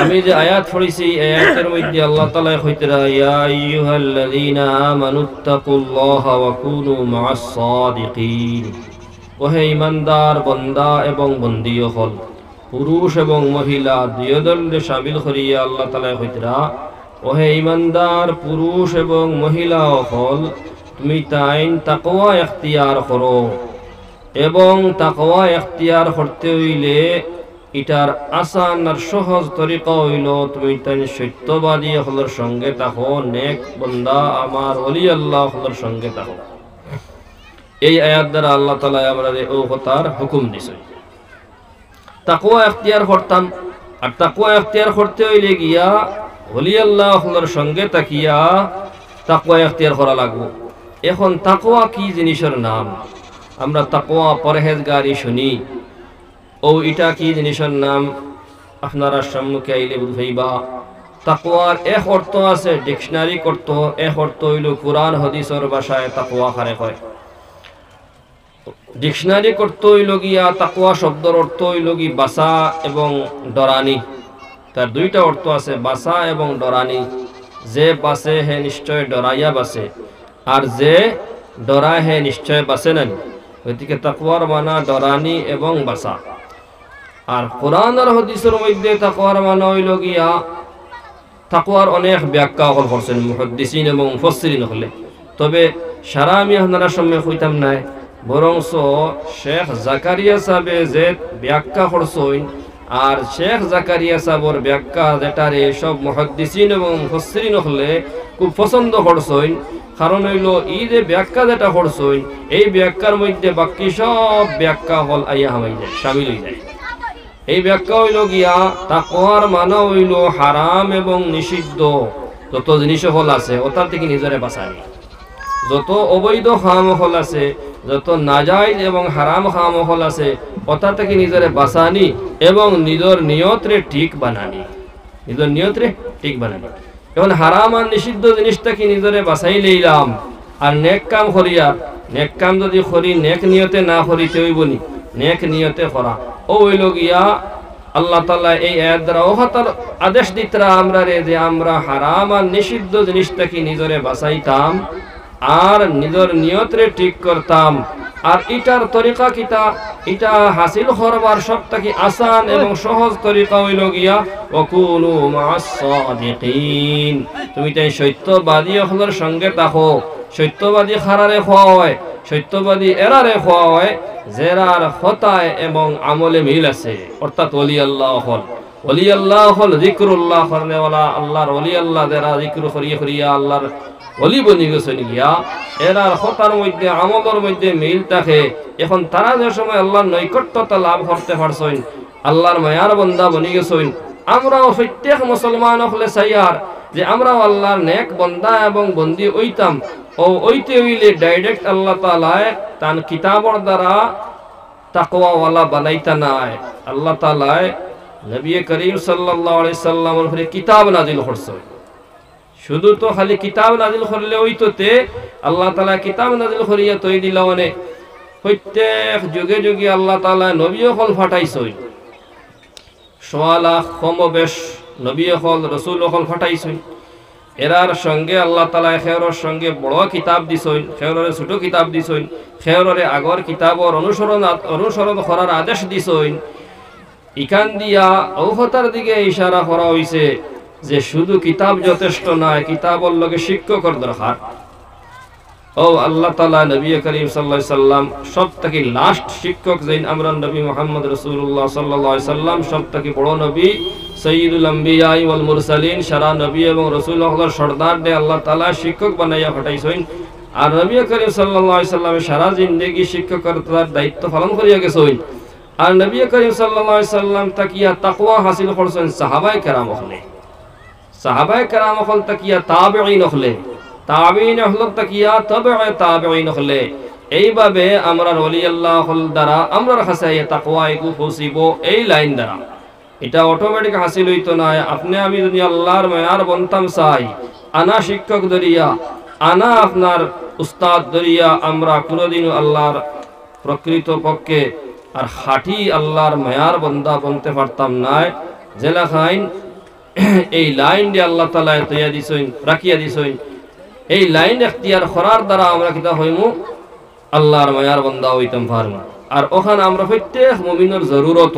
আমি যে আয়াত পড়েছি এই আয়াতের মধ্যে আল্লাহ তাআলা কইতেরা ইয়া আইয়ুহাল্লাযীনা আমানুত্তাকুল্লাহা ওয়া কুনু মা'আস সাদিকিন। ওহে ঈমানদার বান্দা এবং বন্দী হল, পুরুষ এবং মহিলা দুই দলে শামিল করিয়া আল্লাহ তাআলা কইতেরা ওহে ঈমানদার পুরুষ এবং মহিলা হল, তুমি তাইন তাকওয়া ইখতিয়ার করো। এবং তাকওয়া ইখতিয়ার করতে হইলে এটার আসান আর সহজ তরিকা হইল তুমি তাই সত্যবাদী হলের সঙ্গে থাকো, নেক বান্দা আমার ওলি আল্লাহ হলের সঙ্গে থাকো। এই আয়াত দ্বারা আল্লাহ তাআলা আমাদের ও কথার হুকুম দিয়েছেন। তাকওয়া ইখতিয়ার করতাম, আর তাকওয়া ইখতিয়ার করতে হইলে গিয়া ওলি আল্লাহ হলের সঙ্গে তাকিয়া তাকওয়া ইখতিয়ার করা লাগবে। এখন তাকওয়া কি জিনিসের নাম? আমরা তাকওয়া পরহেজগারি শুনি, ও এটা কি জিনিসের নাম আপনারা সম্মুখে আইলে বুঝাইবা। তাকওয়ার এক অর্থ আছে ডিকশনারি অর্থ, এক অর্থ হইল কোরআন হাদিসের ভাষায় তাকওয়া কারে কয়। ডিকশনারি অর্থ হইল গিয়া তাকওয়া শব্দের অর্থ হইল কি বাসা এবং ডরানি। তার দুইটা অর্থ আছে, বাসা এবং ডরানি। যে বাসে হে নিশ্চয় ডরাইয়া বাসে, আর যে ডরায় হে নিশ্চয় বাসে না। গতিকে তাকওয়ার মানা ডরানি এবং বাসা। আর কোরআন আর হাদিসের মধ্যে তাকওয়ার মানা হইল গিয়া তাকওয়ার অনেক ব্যাখ্যা করছেন মুহাদ্দিসিন এবং মুফাসসিরিন হলে। তবে সারা আমি আপনারা সামনে কইতাম নাই, বরংস শেখ জাকারিয়া সাহেবে যে ব্যাখ্যা করছেন আর শেখ জাকারিয়া সাহেবের ব্যাখ্যা যেটারে সব মুহাদ্দিসিন এবং মুফাসসিরিন হলে খুব পছন্দ করছেন। কারণ হইল এই যে ব্যাখ্যা যেটা করছেন এই ব্যাখ্যার মধ্যে বাকি সব ব্যাখ্যা হল আইয়া হামাই যায়, শামিল হয়ে যায়। এই ব্যাখ্যা হইল গিয়া তাকওয়ার মানা হইল হারাম এবং নিষিদ্ধ যত জিনিস হল আছে ওটার থেকে নিজরে বাঁচানি। যত অবৈধ খাম হল আছে, যত নাজায়েজ এবং হারাম খাম হল আছে ওটা থেকে নিজরে বাঁচানি এবং নিজের নিয়তরে ঠিক বানানি, নিজের নিয়তরে ঠিক বানানি। এখন হারাম আর নিষিদ্ধ জিনিসটাকে নিজরে বাঁচাই লইলাম, আর নেক কাম করিয়া নেক কাম যদি করি নেক নিয়তে না করিতে হইবনি, নেক নিয়তে করা ও হইল গিয়া আল্লাহ তাআলা এই আয়াত দ্বারা ওহতার আদেশ দিতরা আমরা রে যে আমরা হারাম আর নিষিদ্ধ জিনিসটাকে নিজরে বাঁচাইতাম আর নিজের নিয়তরে ঠিক করতাম। আর এটার তরিকা কিতা, এটা হাসিল করবার সবথেকে আসান এবং সহজ তরিকা হইল গিয়া ওয়াকুনু মা'আস সাদিকিন। তুমি তাই সত্যবাদী হলের সঙ্গে থাকো। সত্যবাদী খারারে খোয়া হয়, সত্যবাদী এরারে খোয়া হয় জেরার হতায় এবং আমলে মিল আছে, অর্থাৎ ওলি আল্লাহ হল। ওলি আল্লাহ হল যিকরুল্লাহ করনেওয়ালা, আল্লাহর ওলি আল্লাহ যারা যিকর করিয়া করিয়া আল্লাহর ওলি বনি গেছেন গিয়া এরার হতার মধ্যে আমলের মধ্যে মিল থাকে। এখন তারা যে সময় আল্লাহর নৈকট্যতা লাভ করতে পারছেন, আল্লাহর মায়ার বান্দা বনি গেছেন, আমরাও প্রত্যেক মুসলমান হলে চাইয়ার যে আমরাও আল্লাহর নেক বান্দা এবং বন্দী হইতাম। ও ওইতে হইলে ডাইরেক্ট আল্লাহ তাআলা তার কিতাবের দ্বারা তাকওয়াওয়ালা বানাইতা নাই। আল্লাহ তাআলা নবী করিম সাল্লাল্লাহু আলাইহি সাল্লামের উপরে কিতাব নাজিল করছেন। শুধু তো খালি কিতাব নাজিল করলে হইতোতে আল্লাহ তাআলা কিতাব নাজিল করিয়া তৈ দিলা মানে প্রত্যেক যুগে যুগে আল্লাহ তাআলা নবী হল ফাটাইছেন। সোয়ালা কমবেশ নবী হল রাসূল হল ফাটাইছেন। এরার সঙ্গে আল্লাহ তাআলা খেয়রের সঙ্গে বড় কিতাব দিছেন, খেয়রের ছোট কিতাব দিছেন, খেয়রের আগর কিতাবর অনুসরণ করার আদেশ দিছেন। ইখান দিয়া ঔহতার দিকে ইশারা করা হইছে যে শুধু কিতাব যথেষ্ট নয়, কিতাবর লগে শিক্ষকের দরকার। ও আল্লাহ তাআলা নবী করিম সাল্লাল্লাহু আলাইহি সাল্লাম সবথেকে লাস্ট শিক্ষক যেন আমরা নবী মুহাম্মদ রাসূলুল্লাহ সাল্লাল্লাহু আলাইহি সাল্লাম সবথেকে বড় নবী, সাইয়্যিদুল আম্বিয়া ওয়াল মুরসালিন, সারা নবী এবং রাসূলুল্লাহর সর্দার দে আল্লাহ তাআলা শিক্ষক বানাইয়া পাঠাইছেন। আর নবী করিম সাল্লাল্লাহু আলাইহি সাল্লামের সারা জিন্দেগি শিক্ষকের দায়িত্ব পালন করিয়া গেছেন। আর নবী করিম সাল্লাল্লাহু আলাইহি সাল্লাম তাকিয়া তাকওয়া হাসিল করছেন সাহাবায়ে কেরাম হলে, সাহাবায়ে কেরাম হল তাকিয়া তাবেঈন হলে, তাবেঈন হল তাকিয়া তাবেঈ তাবেঈন হলে। এইভাবে আমরা ওলি আল্লাহ হল দ্বারা আমরার কাছে তাকওয়া একু পৌঁছিব এই লাইন দ্বারা। এটা অটোমেটিক হাসিল হইতো না। আপনি আমি যদি আল্লাহর মায়ার বনতাম চাই, আনা শিক্ষক দরিয়া, আনা আপনার উস্তাদ দরিয়া আমরা কোনোদিনও আল্লাহর প্রকৃত পক্ষে আর খাঁটি আল্লাহর মায়ার বন্দা বনতে পারতাম না। জেলা খাইন এই লাইন দিয়ে আল্লাহ তাআলা তৈয়া দিছেন রাখিয়া দিছেন এই লাইন এখতিয়ার করার দ্বারা আমরা কিতা হইমু আল্লাহর মায়ার বান্দা হইতাম পারবো আর ওখানে আমরা প্রত্যেক মুমিনের জরুরত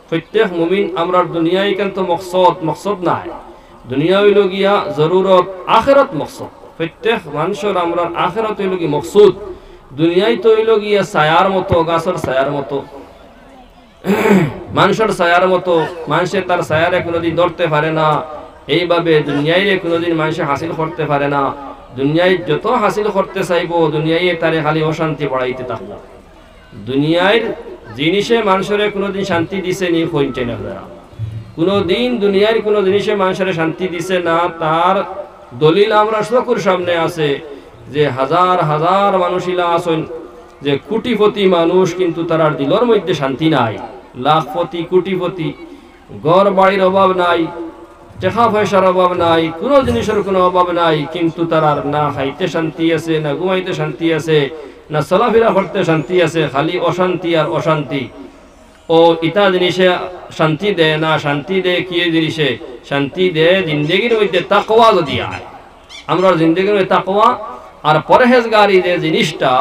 প্রত্যেক মুমিন আমরা দুনিয়ায় কিন্তু মকসদ নাই দুনিয়া হইল গিয়া জরুরত আখিরাত মকসদ প্রত্যেক মানুষের আমরা আখিরাত হইল কি মকসুদ দুনিয়ায় তো হইল গিয়া ছায়ার মতো গাছের ছায়ার মতো মানুষের ছায়ার মতো মানুষে তার ছায়ারে কোনোদিন ধরতে পারে না এইভাবে দুনিয়ায় কোনোদিন মানুষে হাসিল করতে পারে না দুনিয়ায় যত হাসিল করতে চাইব দুনিয়ায় তারে খালি অশান্তি বাড়াইতে থাকবো দুনিয়ার জিনিসে মানুষের কোনোদিন শান্তি দিছে নি কইতে না কোনোদিন দুনিয়ার কোনো জিনিসে মানুষের শান্তি দিছে না তার দলিল আমরা চোখের সামনে আছে যে হাজার হাজার মানুষিলা আছেন যে কোটিপতি মানুষ কিন্তু তার দিলের মধ্যে শান্তি নাই লাখপতি কোটিপতি ঘর বাড়ির অভাব নাই টাকা পয়সার অভাব নাই কোনো জিনিসের কোনো অভাব নাই কিন্তু তার না খাইতে শান্তি আছে না ঘুমাইতে শান্তি আছে না চলাফেরা করতে শান্তি আছে খালি অশান্তি আর অশান্তি ও ইটা জিনিসে শান্তি দেয় না শান্তি দেয় কি জিনিসে শান্তি দেয় জিন্দগির মধ্যে তাকওয়া যদি আয় আমরা জিন্দগির মধ্যে তাকওয়া আর পরহেজগারি যে জিনিসটা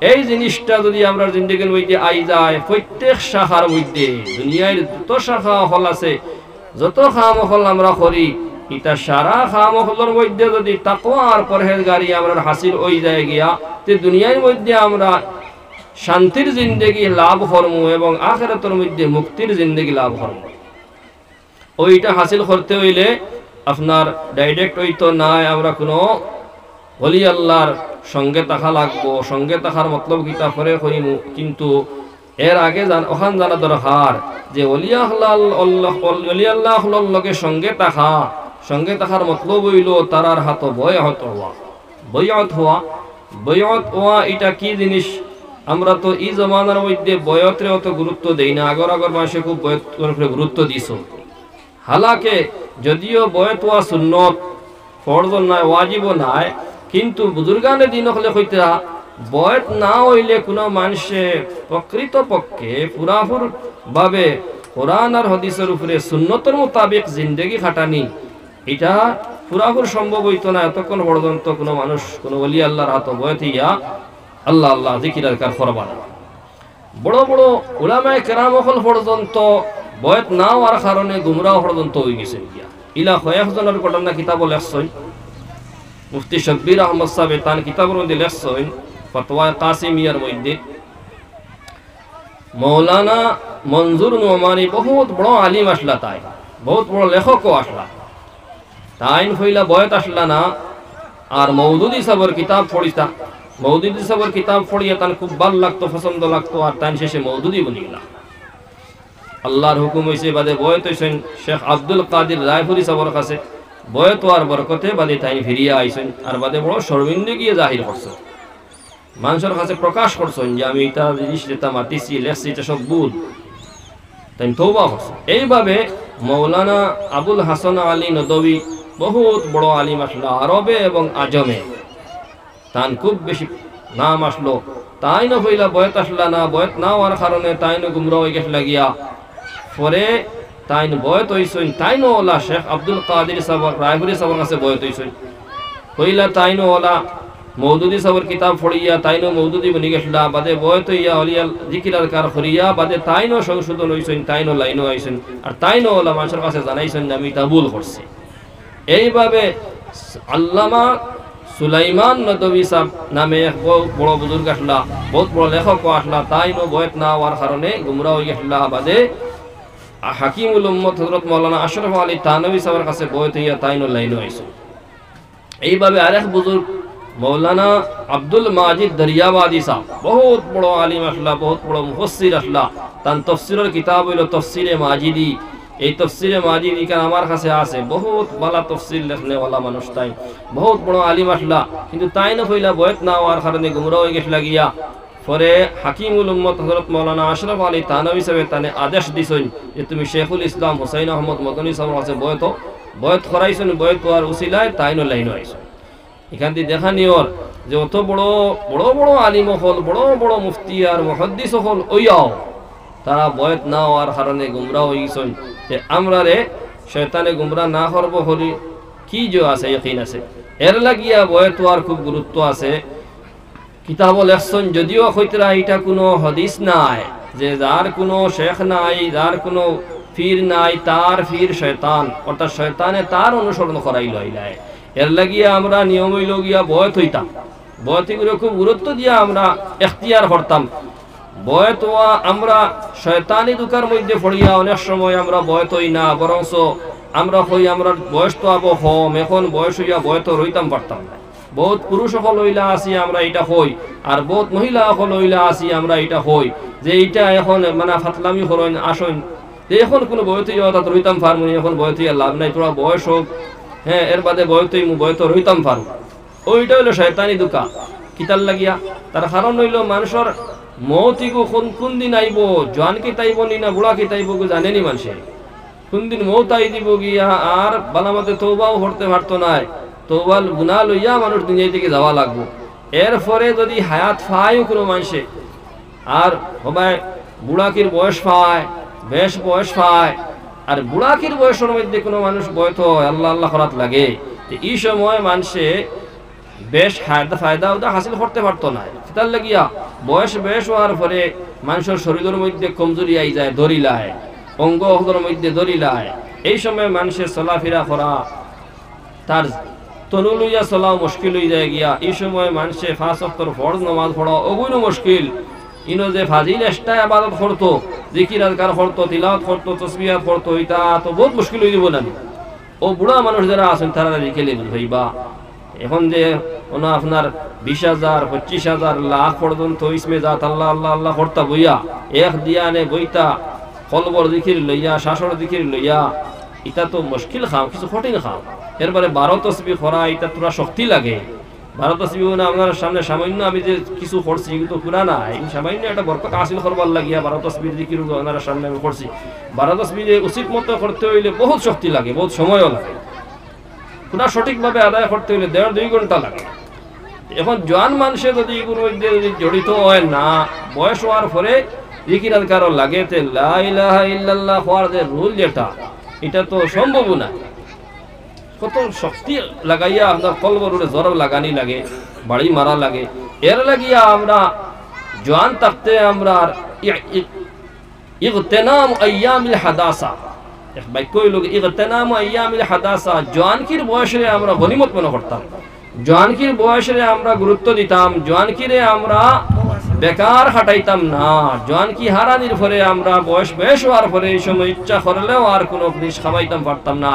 এই জিনিসটা যদি আমরা জিন্দগির মধ্যে আই যায় প্রত্যেক শাখার মধ্যে দুনিয়ার যত শাখা হল আছে যত খামখল আমরা করি এটা সারা খামখলের মধ্যে যদি তাকওয়া আর পরহেজগারি আমরা হাসিল হয়ে যায় গিয়া তে দুনিয়ার মধ্যে আমরা শান্তির জিন্দগি লাভ করবো এবং আখিরাতের মধ্যে মুক্তির জিন্দগি লাভ করবো ওইটা হাসিল করতে হইলে আপনার ডাইরেক্ট হইতো নাই আমরা কোনো ওলি আল্লাহর সঙ্গে থাকা লাগবো সঙ্গে থাকার মতলব গীতা করে করিমু কিন্তু এর আগে ওখান জানা দরকার যে ওলি আল্লাহর লগে সঙ্গে থাকার মতলব হইল তারার হাত বয়আত হওয়া এটা কি জিনিস আমরা তো এই জমানার মধ্যে বয়ত্রে অত গুরুত্ব দেই না আগর মানুষে খুব বয়ত গুরুত্ব দিছ হালাকে যদিও বয়ত হওয়া সুন্নত ফরজ নাই ওয়াজিব নাই কিন্তু বুজুর্গানের দিন হলে হইতে বয়ত না হইলে কোনো মানুষে প্রকৃত পক্ষে পুরাপুর ভাবে কোরআন আর হাদিসের উপরে সুন্নতের মোতাবেক জিন্দেগি খাটানি এটা পুরাপুর সম্ভব হইতো না এতক্ষণ পর্যন্ত কোনো মানুষ কোনো ওলি আল্লাহর হাত বয়ত ইয়া আল্লাহ আল্লাহ জিকির আজকার করবা না বড় বড় উলামায়ে কেরাম হল পর্যন্ত বয়ত না হওয়ার কারণে গুমরাহ পর্যন্ত হয়ে গেছে ইলা কয়েকজনের ঘটনা কিতাব লেখছেন মুফতি শব্বির আহমদ সাহেব তার কিতাবের মধ্যে লেখছেন ফতোয়া কাসিমিয়ার মধ্যে মৌলানা মনজুর নোমানি বহুত বড় আলিম আসলা তাই বহুত বড় লেখকও আসলা তাইন হইলা বয়ত আসলা না আর মৌদুদি সাহেবের কিতাব পড়িতা মৌদুদি সাহেবের কিতাব পড়িয়া তার খুব ভালো লাগতো পছন্দ লাগতো আর তাই শেষে মৌদুদি বনিলা আল্লাহর হুকুম হইছে বাদে বয়ত হইছেন শেখ আব্দুল কাদির রায়পুরি সাহেবের কাছে বয়ত আর বরকতে বাদে তাই ফিরিয়া আইছেন আর বাদে বড় শর্মিন্দগি জাহির করছেন মানুষের কাছে প্রকাশ করছেন যে আমি এটা জিনিস যেটা মাতিছি লেখছি এটা সব ভুল তাই তওবা করছেন এইভাবে মৌলানা আবুল হাসান আলী নদভী বহুত বড় আলিম আসলো আরবে এবং আজমে তান খুব বেশি নাম আসলো তাই না হইলা বয়ত আসলা না বয়ত না হওয়ার কারণে তাই না গুমরা হয়ে গেছে লাগিয়া পরে তাই বয়ত হইছেন তাই না ওলা শেখ আব্দুল কাদির সাহেব রায়পুরি সাহেবের কাছে বয়ত হইছেন হইলা তাই না ওলা মৌদুদি সাহেবের কিতাব পড়িয়া তাই না মৌদুদি বনি গেছিলা বাদে বয়ত হইয়া অলিয়াল জিকির আজকার করিয়া বাদে তাই না সংশোধন হইছেন তাই না লাইনও আইছেন আর তাই না ওলা মানুষের কাছে জানাইছেন যে আমি তা ভুল করছি এইভাবে আল্লামা সুলাইমান নদভী সাহেব নামে এক বড় বুজুর্গ আসলা বহুত বড় লেখক আসলা তাই নো বয়ত না হওয়ার কারণে গুমরা হয়ে গেছিলা বাদে হাকিমুল উম্মত হযরত মাওলানা আশরাফ আলী থানভী সাহেবের কাছে বয়ত হইয়া তাই নো লাইনও আইছেন এইভাবে আরেক বুজুর্গ মৌলানা আব্দুল মাজিদ দরিয়াবাদী সাহেব বহুত বড় আলিম আসলা বহুত বড় মুফাসসির আসলা তার তাফসীরের কিতাব হইল তাফসীরে মাজিদি এই তাফসীরে মাজিদি কান আমার কাছে আছে বহুত ভালো তাফসীর লেখনে वाला মানুষ তাই বহুত বড় আলিম আসলা কিন্তু তাই না হইলা বয়ত না হওয়ার কারণে গুমরা হয়ে গেছলা গিয়া পরে হাকিমুল উম্মত হযরত মাওলানা আশরাফ আলী থানভী সাহেব তানে আদেশ দিছেন যে তুমি শেখুল ইসলাম হুসাইন আহমদ মদনী সাহেবের কাছে বয়ত করাইছেন বয়ত আর উসিলায় তাই না লাইন আইছেন এখান থেকে দেখা নিওর যে অত বড় বড় বড় আলিম হল বড় বড় মুফতি আর মুহাদ্দিস হল ওইয়াও তারা বয়ত না হওয়ার কারণে গুমরা হয়ে গেছেন যে আমরা রে শয়তানে গুমরা না করব হলি কি যে আছে ইয়াকিন আছে। এর লাগিয়া বয় তো আর খুব গুরুত্ব আছে। কিতাব লেখছেন যদিও হইতরা এটা কোনো হাদিস নাই যে যার কোনো শেখ নাই, যার কোনো ফির নাই, তার ফির শয়তান, অর্থাৎ শয়তানে তার অনুসরণ করাই লইলায়। এর লাগিয়া আমরা নিয়ম হইল গিয়া বয়ত হইতাম, বয়তিগুলো খুব গুরুত্ব দিয়া আমরা এখতিয়ার করতাম। বয়ত আমরা শয়তানি দুকার মধ্যে পড়িয়া অনেক সময় আমরা বয়ত হই না, বরংস আমরা হই আমরা বয়স তো আবো হম, এখন বয়স হইয়া বয়ত রইতাম পারতাম না। বহুত পুরুষ সকল হইলা আসি আমরা এটা হই, আর বহুত মহিলা সকল হইলা আসি আমরা এটা হই যে এইটা এখন মানে ফাতলামি হরইন আসইন যে এখন কোনো বয়ত অর্থাৎ রইতাম ফার্মনি, এখন বয়ত লাভ নাই, তোরা বয়স হোক, হ্যাঁ এর বাদে বয়ত রইতাম ফার্ম। ওইটা হইলো শয়তানি দুকা। কিতার লাগিয়া তার কারণ হইল মানুষের মৌতিগু কোন দিন আইব, জোয়ান কি তাইব নি না বুড়া কি তাইব জানেনি মানুষে, কোন দিন মৌত আই দিব গিয়া আর বালামতে তৌবাও করতে পারতো না, তৌবাল গুনাহ লইয়া মানুষ দুনিয়া থেকে যাওয়া লাগবো। এরপরে যদি হায়াত পায় কোনো মানুষে আর সবাই বুড়াকির বয়স পায়, বেশ বয়স পায়, আর বুড়াকির বয়সের মধ্যে কোনো মানুষ বয়স হয় আল্লাহ আল্লাহ করাত লাগে, এই সময় মানুষে বেশ ফায়দা হাসিল করতে পারতো না। সেটার লাগিয়া বয়স হওয়ার পরে মানুষের শরীরের মধ্যে কমজোরি আই যায়, দরিলায় অঙ্গ মধ্যে দরিলায়। এই সময় মানুষের চলাফেরা করা, তার তনু লইয়া চলাও মুশকিল হয়ে যায় গিয়া। এই সময় মানুষে 5 ওয়াক্তের ফরজ নামাজ পড়া অগুনো মুশকিল। ইনো যে ফাজিল এক্সট্রা ইবাদত করতো, জিকির আজকার করতো, তিলাওয়াত করতো, তাসবিহাত করতো, এটা তো বহুত মুশকিল হয়ে যাব না। ও বুড়া মানুষ যারা আছেন তারা লিখেলে ভাইবা এখন যে আপনার 20,000 25,000 লাখ পর্যন্ত ইসমে জাত আল্লাহ আল্লাহ আল্লাহ করতা বইয়া এক দিয়ানে বইতা কলবর জিকির লইয়া শাসর জিকির লইয়া, এটা তো মুশকিল খাও, কিছু কঠিন খাও। এরপরে 12 তসবিহ করা, এটা তোরা শক্তি লাগে। 12 তসবিহ না আপনার সামনে সামান্য আমি যে কিছু করছি কিন্তু পুরা না, এই সামান্য একটা বরকত হাসিল করবার লাগিয়া 12 তসবিহ জিকির ওনার সামনে আমি করছি। 12 তসবিহ উচিত মতো করতে হইলে বহুত শক্তি লাগে, বহুত সময়ও লাগে, পুরা সঠিকভাবে আদায় করতে হইলে 1.5-2 ঘন্টা লাগে। এখন জোয়ান মানুষে যদি এগুলোর মধ্যে যদি জড়িত হয় না, বয়স হওয়ার পরে জিকির আজকারও লাগে, তে লা ইলাহা ইল্লাল্লাহ হওয়ার যে রুল যেটা, এটা তো সম্ভব না। কত শক্তি লাগাইয়া আপনার কলবরে জরব লাগানি লাগে, বাড়ি মারা লাগে। এর লাগিয়া আমরা জোয়ান থাকতে আমরা ইগতেনাম আইয়ামিল হাদাসা, এক বাক্য হইল ইগতেনাম আইয়ামিল হাদাসা, জোয়ানকির বয়সে আমরা গনিমত মনে করতাম, জোয়ানকির বয়সে আমরা গুরুত্ব দিতাম, জোয়ানকিরে আমরা বেকার খাটাইতাম না। জোয়ানকি হারানির পরে আমরা বয়স হওয়ার পরে এই সময় ইচ্ছা করলেও আর কোনো জিনিস খাওয়াইতাম পারতাম না।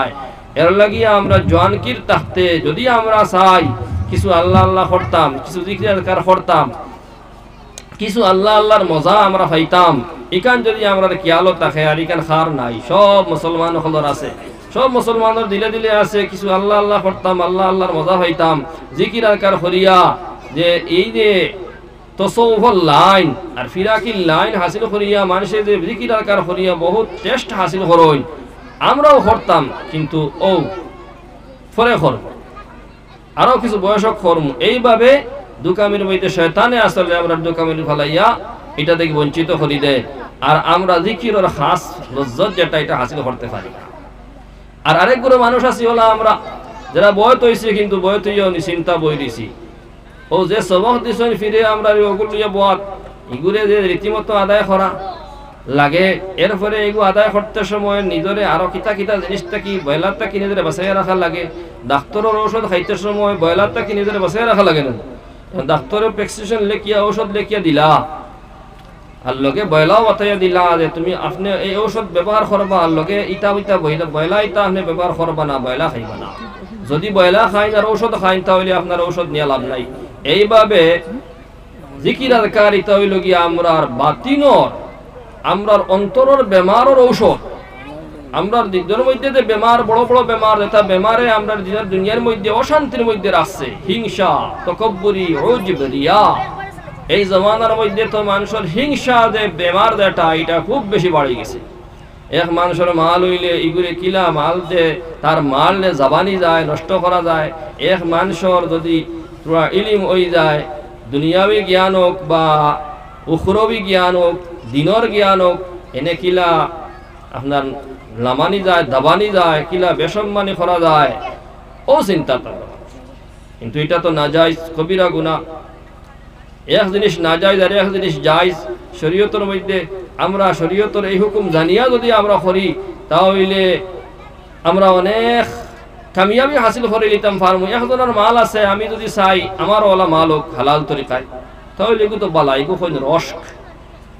এর লাগিয়া আমরা জোয়ানকির থাকতে যদি আমরা চাই কিছু আল্লাহ আল্লাহ করতাম, কিছু জিকির আজকার করতাম, কিছু আল্লাহ আল্লাহর মজা আমরা পাইতাম, এখান যদি আমরা খেয়ালত রাখে আর এখান খার নাই, সব মুসলমান হলর আছে, সব মুসলমানের দিলে দিলে আছে, কিছু আল্লাহ আল্লাহ করতাম, আল্লাহ আল্লাহর মজা পাইতাম, জিকির আজকার করিয়া যে এই যে তসৌফর লাইন আর ফিরাকির লাইন হাসিল করিয়া মানুষের যে জিকির আজকার করিয়া বহুত টেস্ট হাসিল করইন, আমরাও করতাম, কিন্তু ও ফরে করব আরো কিছু বয়সক করম, এইভাবে দুকামির মধ্যে শয়তানে আসলে আমরা দুকামির ফলাইয়া এটা থেকে বঞ্চিত করি দেয়, আর আমরা জিকিরের খাস লজ্জত যেটা এটা হাসিল করতে পারি না। আর আরেকগুলো মানুষ আছি হলো আমরা যারা বয়ত হয়েছে, কিন্তু বয়ত হইয়াও চিন্তা বই দিছি, ও যে সবক দিছেন ফিরে আমরা ওগুলো বয়াত এগুলো যে রীতিমতো আদায় করা লাগে। এরপরে এগুলো আদায় করতে সময় নিজরে আরো কিতা কিতা জিনিসটা কি বয়লারটা কি নিজের বাঁচাই রাখা লাগে। ডাক্তারের ঔষধ খাইতে সময় বয়লারটা কি নিজের বাঁচাই রাখা লাগে না, ডাক্তারের প্রেসক্রিপশন লেখিয়া ঔষধ লেখিয়া দিলা আর লগে বয়লাও বাতাইয়া দিলা যে তুমি আপনি এই ঔষধ ব্যবহার করবা, আর লগে ইটা ইটা বয়লা ইটা আপনি ব্যবহার করবা না, বয়লা খাইবা না। যদি বয়লা খাইন আর ঔষধ খাইন তাহলে আপনার ঔষধ নিয়ে লাভ নাই। এইভাবে জিকির আজকার ইটা হইল গিয়া আমরার বাতিনর, আমরার অন্তরের বেমারের ঔষধ। আমরা দিনের মধ্যে যে বেমার, বড় বড় বেমার, এটা বেমারে আমরা দুনিয়ার মধ্যে অশান্তির মধ্যে রাখছে, হিংসা, তকব্বুরি, উজব, রিয়া। এই জমানার মধ্যে তো মানুষের হিংসা যে বেমার যেটা, এটা খুব বেশি বাড়ি গেছে। এক মানুষের মাল হইলে ইগুলি কিলা মাল যে তার মাল জাবানি যায়, নষ্ট করা যায়। এক মানুষের যদি পুরা ইলিম হয়ে যায়, দুনিয়াবি জ্ঞান হোক বা উখরবি জ্ঞান হোক, দিনর জ্ঞান হোক, এনে কিলা আপনার লামানি যায়, দাবানি যায়, কিলা বেসম্মানি করা যায়, ও চিন্তা থাকবে। কিন্তু এটা তো নাজায়েজ, কবিরা গুনাহ। এক জিনিস নাজায়েজ আর এক জিনিস জায়েজ। শরীয়তের মধ্যে আমরা শরীয়তের এই হুকুম জানিয়া যদি আমরা করি, তাহলে আমরা অনেক কামিয়াবি হাসিল করে নিতাম পারবো। একজনের মাল আছে, আমি যদি চাই আমার ওলা মাল হোক হালাল তরিকায়, তাহলে এগুলো তো বালা, এগুলো হয় রস্ক।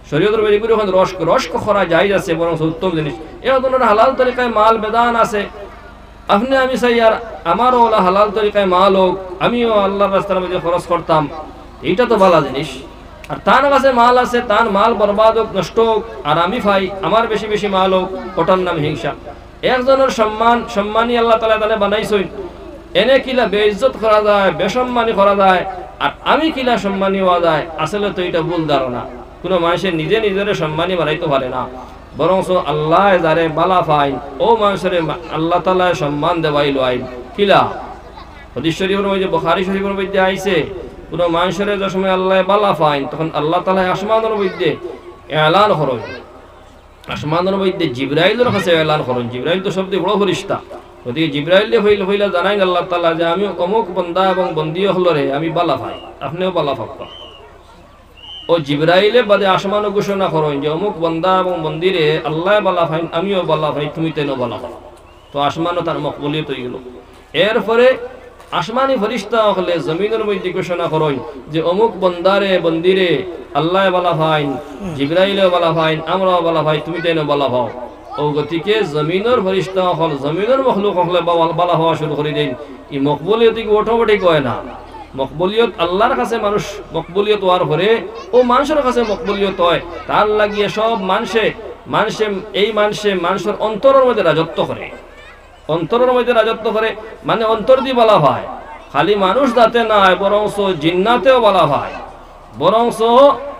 শরীয়তের মধ্যে এগুলো হয় রস্ক করা জায়েজ আছে, বরং উত্তম জিনিস। একজনের হালাল তরিকায় মাল বেদান আছে, আপনি আমি চাই আর আমারও ওলা হালাল তরিকায় মাল হোক, আমিও আল্লাহর রাস্তার মধ্যে খরচ করতাম, এইটা তো ভালো জিনিস। আর তার কাছে মাল আছে, তার মাল বরবাদ হোক, নষ্ট হোক, আর আমি পাই আমার বেশি বেশি মাল হোক, ওটার নাম হিংসা। একজনের সম্মানী আল্লাহ তাআলা তাহলে বানাইছেন, এনে কিলা বেইজ্জত করা যায়, বেসম্মানী করা যায়, আর আমি কিলা সম্মানী হওয়া যায়, আসলে তো এটা ভুল ধারণা। কোনো মানুষের নিজে নিজের সম্মানী বানাইতে পারে না, বরং আল্লাহ যারে বালা পাইন ও মানুষের আল্লাহ তাআলা সম্মান দেওয়াই লয়। কিলা হাদিস শরীফের মধ্যে, বুখারী শরীফের মধ্যে আইছে, কোনো মানুষের যে সময় আল্লাহ বালা পাইন, তখন আল্লাহ তাআলা আসমানের মধ্যে এলান করেন, আসমানের মধ্যে জিবরাইলের কাছে এলান করেন। জিবরাইল তো সবচেয়ে বড় ফেরেশতা, গতিকে জিবরাইল হইলা জানাইন আল্লাহ তাআলা যে আমি অমুক বান্দা এবং বন্দী হলরে আমি বালা পাই, আপনিও বালা পাবা। ও জিবরাইলে বাদে আসমান ঘোষণা করেন যে অমুক বান্দা এবং বন্দিরে আল্লাহ বালা পাইন, আমিও বালা পাই, তুমি তেন বালা পাও। তো আসমানও তার মকবুলিয়ত হয়ে গেল। এরপরে আসমানি ফেরেশতা হলে জমিনের মধ্যে ঘোষণা করেন যে অমুক বান্দারে বন্দিরে আল্লাহ বালা পাইন, জিবরাইলেও বালা পাইন, আমরাও বালা পাই, তুমি তেন বালা পাও। ও গতিকে জমিনের ফেরেশতা হল, জমিনের মখলুক হলে বালা হওয়া শুরু করে দেন। এই মকবুলিয়ত অটোমেটিক হয় না, মকবুলিয়ত আল্লাহর কাছে মানুষ মকবুলিয়ত হওয়ার পরে ও মানুষের কাছে মকবুলিয়ত হয়। তার লাগিয়ে সব মানুষের অন্তরের মধ্যে রাজত্ব করে, অন্তরের মধ্যে রাজত্ব করে, মানে অন্তর দিয়ে বলা হয়। খালি মানুষ যাতে নাই, বরং জিন্নাতেও বলা হয়, বরং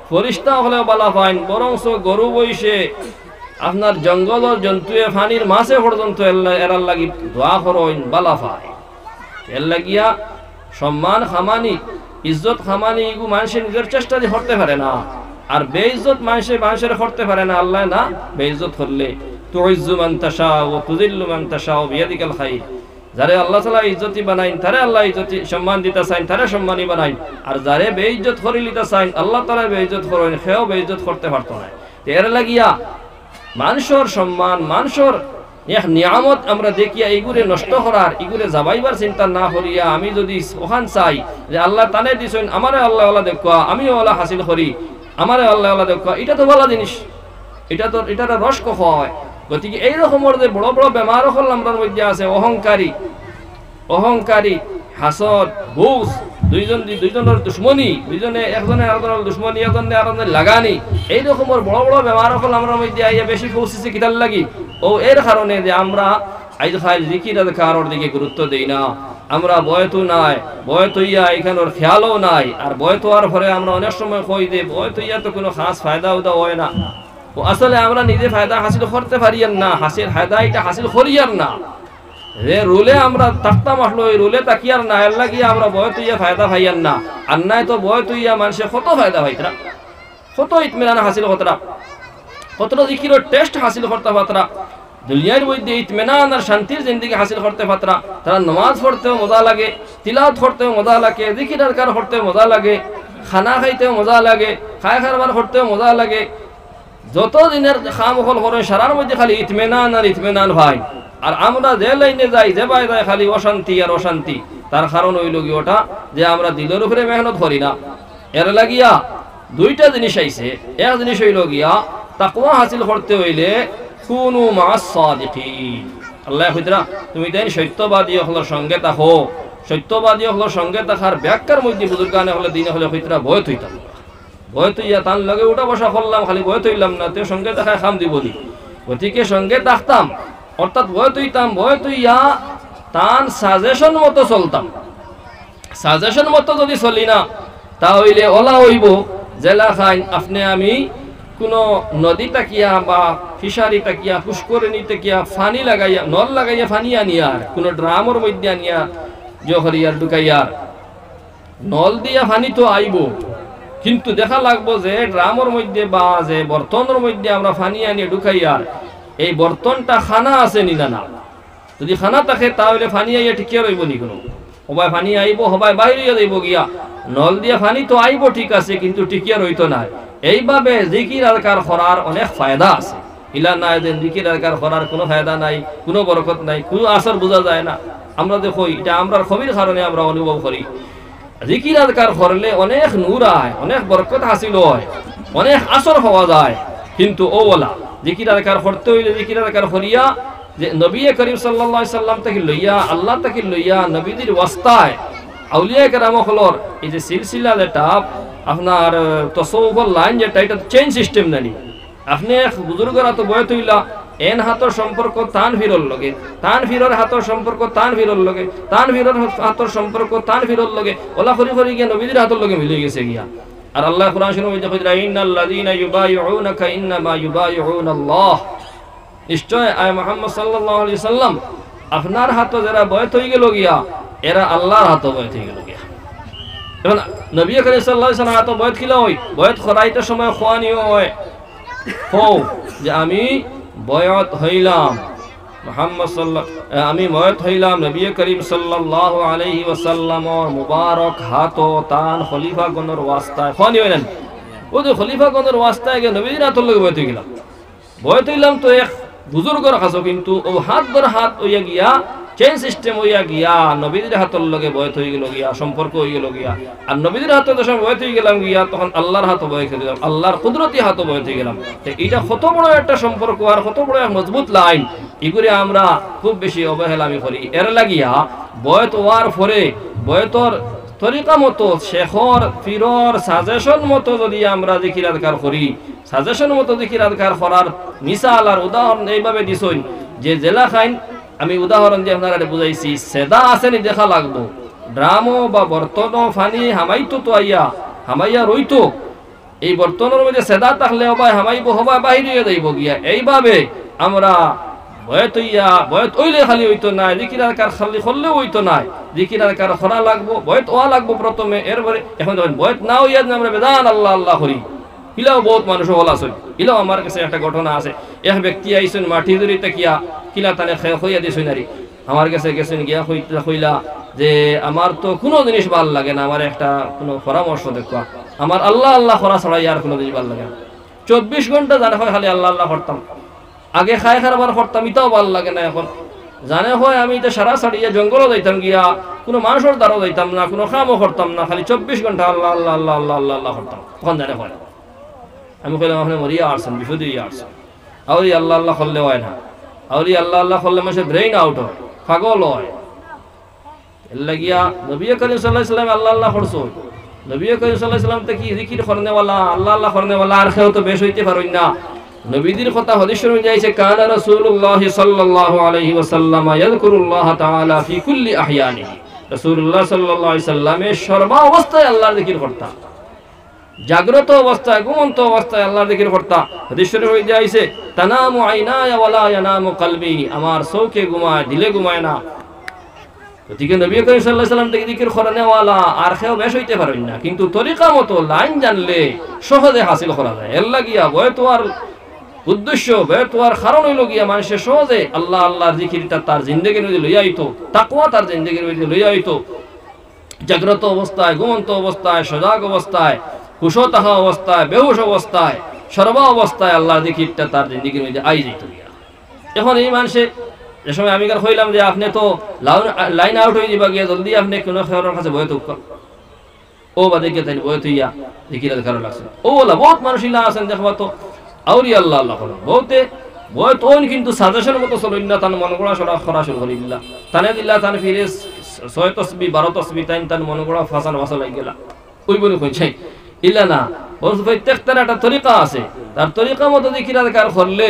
ফেরেশতা হলেও বলা হয়, বরং গরু বইসে আপনার জঙ্গলের জন্তুয়ে ফানির মাছে পর্যন্ত এরার লাগি দোয়া করেন, বলা হয়। এর লাগিয়া সম্মান খামানি, ইজ্জত খামানি এগু মানুষের নিজের চেষ্টা দিয়ে করতে পারে না, আর বেইজ্জত মানুষের করতে পারে না আল্লাহ না। বেইজ্জত করলে তুইজ্জু মান তাশা ওয়া তুযিল্লু মান তাশা বিয়াদিকাল খায়র, যারে আল্লাহ তাআলা ইজ্জতি বানাইন তারে আল্লাহ ইজ্জতি সম্মান দিতে চাইন, তারে সম্মানী বানাইন, আর যারে বেইজ্জত করে লিতে চাইন আল্লাহ তাআলা বেইজ্জত করেন, সেও বেইজ্জত করতে পারতো না। এর লাগিয়া মানুষের সম্মান, মানুষের এক নিয়ামত আমরা দেখিয়া এইগুলো নষ্ট করার, এগুলো যাবাইবার চিন্তা না করিয়া আমি যদি ওখান চাই যে আল্লাহ তানে দিছেন, আমারে আল্লাহ ওলা দেখা, আমিও ওলা হাসিল করি, আমারে আল্লাহ ওলা দেখা, এটা তো ভালো জিনিস, এটা রস হয়। গতিকে এই রকমের যে বড় বড় বেমার হল আমরার মধ্যে আছে, অহংকারী, হাসদ, বুস, দুইজনের দুশ্মনী, একজনের আরেকজনের দুশ্মনী, একজনের আরেকজনের লাগানি, এই রকমের বড় বড় বেমার হল আমরার মধ্যে আইয়া বেশি পৌঁছেছে কিতার লাগি। ও এর কারণে যে আমরা আইজ খাইল জিকির কারোর দিকে গুরুত্ব দেই না, আমরা বয়তো নাই, বয়ত হইয়া এখানোর খেয়ালও নাই, আর বয়ত হওয়ার পরে আমরা অনেক সময় কই যে বয়ত হইয়া তো কোনো খাস ফায়দা উদা হয় না। ও আসলে আমরা নিজে ফায়দা হাসিল করতে পারিয়ার না, ফায়দা এটা হাসিল করিয়ার না, যে রুলে আমরা থাকতাম আসলো ওই রুলে তাকিয়ার না, এর লাগিয়ে আমরা বয়ত হইয়া ফায়দা পাইয়ার না। আর নাই তো বয়ত হইয়া মানুষের কত ফায়দা পাইতরা, কত ইতমিনান হাসিল করতরা, কতটা জিকিরের টেস্ট হাসিল করতে পারতরা, দুনিয়ার মধ্যে ইতমিনান আর শান্তির জিন্দেগি হাসিল করতে পারতরা। তারা নামাজ পড়তেও মজা লাগে, তিলাওয়াত করতেও মজা লাগে, জিকির আজকার করতেও মজা লাগে, খানা খাইতেও মজা লাগে, খায় খারবার করতেও মজা লাগে। যত দিনের খাম হল করে সারার মধ্যে খালি ইতমিনান আর ইতমিনান ভাই। আর আমরা যে লাইনে যাই, যে বাই যায় খালি অশান্তি আর অশান্তি। তার কারণ হইল কি ওটা যে আমরা দিলের উপরে মেহনত করি না। এর লাগিয়া দুইটা জিনিস আইছে। এক জিনিস হইল গিয়া তাকওয়া হাসিল করতে হইলে কুনু মা'আস সাদিকিন, আল্লাহ কইতরা তুমি দেন সত্যবাদী হলোর সঙ্গে থাকো। সত্যবাদী হলোর সঙ্গে থাকার ব্যাখ্যার মধ্যে বুজুর্গানে হলে দিনে হলে কইতরা ভয় হইতাম, ভয় তৈয়া তার লগে উঠা বসা করলাম, খালি ভয় তৈলাম না, তেও সঙ্গে দেখায় খাম দিব দি। গতিকে সঙ্গে থাকতাম, অর্থাৎ ভয় তৈতাম, ভয় তৈয়া তান সাজেশন মতো চলতাম। সাজেশন মতো যদি চলি না তাহলে ওলা হইব জেলা খাইন আপনি আমি কোনো নদী তাকিয়া বা ফিশারি তাকিয়া পুষ্করিণী তাকিয়া ফানি লাগাইয়া নল লাগাইয়া ফানি আনিয়ার, কোনো ড্রামর মধ্যে আনিয়া জহরিয়ার ঢুকাইয়ার, নল দিয়া ফানি তো আইব, কিন্তু দেখা লাগবো যে ড্রামর মধ্যে বা যে বর্তনের মধ্যে আমরা ফানি আনিয়ে ঢুকাইয়ার এই বর্তনটা খানা আছে নি না? যদি খানা থাকে তাহলে পানি আইয়া ঠিকই রইব নি কোনো? হবাই পানি আইব, হবাই বাইরে যাইব গিয়া। নল দিয়া পানি তো আইব ঠিক আছে, কিন্তু টিকিয়া রইতো না। এইভাবে জিকির আজকার করার অনেক ফায়দা আছে। ইলা নাই যে জিকির আজকার করার কোনো ফায়দা নাই, কোনো বরকত নাই, কোনো আসর বোঝা যায় না। আমরা দেখো এটা আমরা খবির কারণে আমরা অনুভব করি। জিকির আজকার করলে অনেক নূর হয়, অনেক বরকত হাসিল হয়, অনেক আসর হওয়া যায়। কিন্তু ও ওলা জিকির আজকার করতে হইলে জিকির আজকার করিয়া যে নবী করিম সাল্লাল্লাহু আলাইহি সাল্লাম থেকে লইয়া আল্লাহ থেকে লইয়া নবীদের ওয়াস্তায় আউলিয়া কেরামখলর এই যে সিলসিলা যেটা আপনার তসৌফর লাইন যেটা, এটা চেইন সিস্টেম নানি। আপনি বুজুর্গরা তো বয়ত হইলা এন হাতর সম্পর্ক তান ফিরর লগে, তান ফিরর হাতর সম্পর্ক তান ফিরর লগে, তান ফিরর হাতর সম্পর্ক তান ফিরর লগে, ওলা করি করি গিয়া নবীদের হাতর লগে মিলে গেছে গিয়া। আর আল্লাহ কোরআন শুনে কইরা ইন্নাল্লাযীনা ইউবাইউনাকা ইন্নামা ইউবাইউনাল্লাহ, নিশ্চয় আয় মুহাম্মদ সাল্লাল্লাহু আলাইহি সাল্লাম আপনার হাতে যারা বয়ত হয়ে গেল গিয়া এরা আল্লাহর হাতে বয়ত হয়ে গেল গিয়া। এখন নবী করিম সাল্লাল্লাহু আলাইহি সাল্লাম হাতে বয়ত খিলা হয়, বয়ত করাইতে সময় খোয়ানিও হয় হও যে আমি বয়ত হইলাম মুহাম্মদ আমি বয়ত হইলাম নবী করিম সাল্লাল্লাহু আলাইহি ওয়াসাল্লামর মুবারক হাত তান খলিফা গণর ওয়াস্তায় খোয়ানি হইলেন। ও যে খলিফা গণর ওয়াস্তায় গিয়ে নবীর হাতের লগে বয়ত হয়ে গেলাম। বয়ত হইলাম তো এক বুজুর্গর কাছে, কিন্তু ও হাত ধর হাত হইয়া গিয়া চেইন সিস্টেম হইয়া গিয়া নবীদের হাতের লগে বয়ত হয়ে গেল গিয়া, সম্পর্ক হয়ে গেল গিয়া। আর নবীদের হাতে যখন বয়ত হয়ে গেলাম গিয়া তখন আল্লাহর হাতে বয়ত হয়ে গেলাম, আল্লাহর কুদরতি হাতে বয়ত হয়ে গেলাম। এটা কত বড় একটা সম্পর্ক আর কত বড় এক মজবুত লাইন, এগুলি আমরা খুব বেশি অবহেলামি করি। এর লাগিয়া বয়ত হওয়ার পরে বয়তর তরিকা মতো শেখর ফিরর সাজেশন মতো যদি আমরা জিকির আজকার করি, সাজেশন মতো জিকির আজকার করার মিসাল আর উদাহরণ এইভাবে দিছই যে জেলা খাইন আমি উদাহরণ দিয়ে আপনারা বুঝাইছি। সেদা আসেনি দেখা লাগবো, ড্রামো বা বর্তন ফানি হামাইতো তো আইয়া হামাইয়া রইতো। এই বর্তনের মধ্যে সেদা থাকলে হবাই হামাইব, হবাই বাহিরে যাইব গিয়া। এইভাবে আমরা বয়ত হইয়া বয়ত হইলে খালি হইতো না, জিকির আজকার খালি করলেও হইতো না, জিকির আজকার করা লাগবো, বয়ত হওয়া লাগবো প্রথমে। এরপরে এখন যখন বয়ত না হইয়া আমরা বেদান আল্লাহ আল্লাহ করি, ইলাও বহুত মানুষ হল আসল। ইলাও আমার কাছে একটা ঘটনা আছে, এক ব্যক্তি আইসেন মাটি ধরিতে কিয়া কিলা তানে হইয়া দিয়েছেন নারী আমার কাছে গেছেন গিয়া কইলা যে আমার তো কোনো জিনিস ভাল লাগে না, আমার একটা কোনো পরামর্শ দেখবা, আমার আল্লাহ আল্লাহ করা ছাড়াই আর কোনো জিনিস ভাল লাগে না। 24 ঘন্টা জানে হয় খালি আল্লাহ আল্লাহ করতাম, আগে খায় খারাবার করতাম, ইটাও ভাল লাগে না এখন। জানে হয় আমি তো সারা ছাড়িয়া জঙ্গলও যাইতাম গিয়া, কোনো মানুষের দ্বারাও যাইতাম না, কোনো কামও করতাম না, খালি 24 ঘন্টা আল্লাহ আল্লাহ আল্লাহ আল্লাহ আল্লাহ আল্লাহ করতাম। তখন জানে হয় আমি কইলাম আপনি মরিয়া আসছেন, বিপদে আসছেন। আউরি আল্লাহ আল্লাহ করলে হয় না, আউরি আল্লাহ আল্লাহ করলে মানুষের ব্রেইন আউট হয়, পাগল হয়। এর লাগিয়া নবী করিম সাল্লাল্লাহু আলাইহি সাল্লাম আল্লাহ আল্লাহ করছো, নবী করিম সাল্লাল্লাহু আলাইহি সাল্লাম তো কি জিকির করনেওয়ালা আল্লাহ আল্লাহ করনেওয়ালা আর কেউ তো বেশ হইতে পারেন না। নবীদের কথা হাদিসের মধ্যে আছে কানা রাসূলুল্লাহ সাল্লাল্লাহু আলাইহি ওয়াসাল্লাম ইয়াযকুরুল্লাহ তাআলা ফি কুল্লি আহয়ানিহি, রাসূলুল্লাহ সাল্লাল্লাহু আলাইহি সাল্লামে সর্ব অবস্থায় আল্লাহর জিকির করতা, জাগ্রত অবস্থায় ঘুমন্ত অবস্থায় আল্লাহর জিকির করতা। হাদিসের মধ্যে আছে তানামু আইনায়া ওয়ালা ইয়ানামু কলবি, আমার চোখে ঘুমায় দিলে ঘুমায় না। ওদিকে নবী করিম সাল্লাল্লাহু আলাইহি সাল্লাম থেকে জিকির করনেওয়ালা আর কেউ বেশ হইতে পারেন না, কিন্তু তরিকা মতো লাইন জানলে সহজে হাসিল করা যায়। এর লাগিয়া বয়তোয়ার উদ্দেশ্য বয়তোয়ার কারণ হইল গিয়া মানুষের সহজে আল্লাহ আল্লাহর জিকিরটা তার জিন্দেগির মধ্যে লইয়া আইতো, তাকওয়া তার জিন্দেগির মধ্যে লইয়া আইতো। জাগ্রত অবস্থায় ঘুমন্ত অবস্থায় সজাগ অবস্থায় হুশ থাকা অবস্থায় বেহুশ অবস্থায় সর্ব অবস্থায় আল্লাহর জিকিরটা তার জিন্দেগির মধ্যে আই যেত গিয়া। এখন এই মানুষে যে সময় আমি কইলাম যে আপনি তো লাইন আউট হয়ে যাবা গিয়া, জলদি আপনি কোনো খেয়ারের কাছে বয়ত ও বা দেখে তাই বয়ত হইয়া জিকিরের কারণ লাগছে। ও বলা বহুত মানুষ ইলা আছেন দেখবা তো আউরি আল্লাহ আল্লাহ করেন বহুতে বয়ত ওন, কিন্তু সাজেশন মতো চলইন না, তার মন গড়া খরা শুরু করি দিল্লা তানে দিল্লা তান ফিরে 6 তসবি 12 তসবি তান মন গড়া ফাঁসান ফাঁসা লাগ গেলা ওই বলে কইছাই ইলা না। প্রত্যেকটার একটা তরিকা আছে, তার তরিকা মতো জিকির আজকার করলে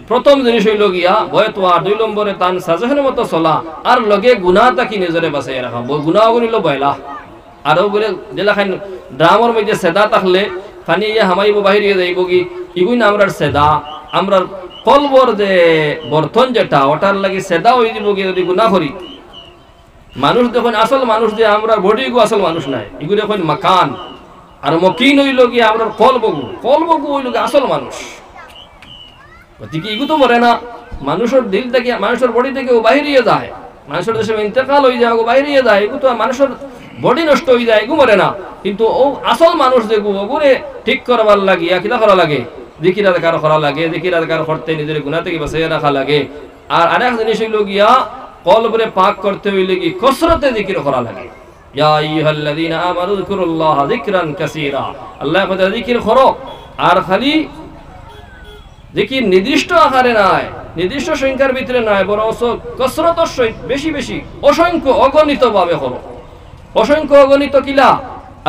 প্রথম জিনিস হইল গিয়া বয়ত হওয়া, 2 নম্বরে তান সাজেশনের মতো চলা, আর লগে গুনাহটা কি নিজরে বাঁচাই রাখা। গুনাহ গুনিল বয়লা আরো বলে জেলাখান ড্রামর মধ্যে সেদা থাকলে পানি ইয়ে হামাইব বাহিরে যাইব কি, ইগুই না আমরার সেদা, আমরার কলবর যে বর্তন যেটা ওটার লাগে সেদা হয়ে দিব গিয়ে যদি গুনাহ করি। মানুষ দেখুন আসল মানুষ যে আমরা বডি গো আসল মানুষ নাই, এগুলো এখন মাকান আর মকিন হইল গিয়ে আমরা কলবগু হইল গিয়ে আসল মানুষ। গতিকে এগুলো তো মরে না, মানুষের দিল থেকে মানুষের বডি থেকে ও বাহিরিয়ে যায়, মানুষের দেশে ইন্তেকাল হয়ে যায় ও বাহিরিয়ে যায়, এগুলো তো মানুষের বডি নষ্ট হয়ে যায়, এগুলো মরে না। কিন্তু ও আসল মানুষ যেগুলো ওগুলো ঠিক করবার লাগিয়া কিনা করা লাগে, জিকির আজকার করা লাগে, জিকির আজকার করতে নিজের গুনাহ থেকে বাঁচিয়ে রাখা লাগে। আর আরেক জিনিস হইল গিয়া কলবরে পাক করতে হইলে কি কসরতে জিকির করা লাগে। ইয়া আইয়ুহাল্লাযীনা আমানু যিকুরুল্লাহা যিকরান কাসীরা, আল্লাহ কথা জিকির করো। আর খালি জিকির নির্দিষ্ট আকারে নয়, নির্দিষ্ট সংখ্যার ভিতরে নয়, বরং কসরতের সহিত বেশি বেশি অসংখ্য অগণিত ভাবে করো। অসংখ্য অগণিত কিলা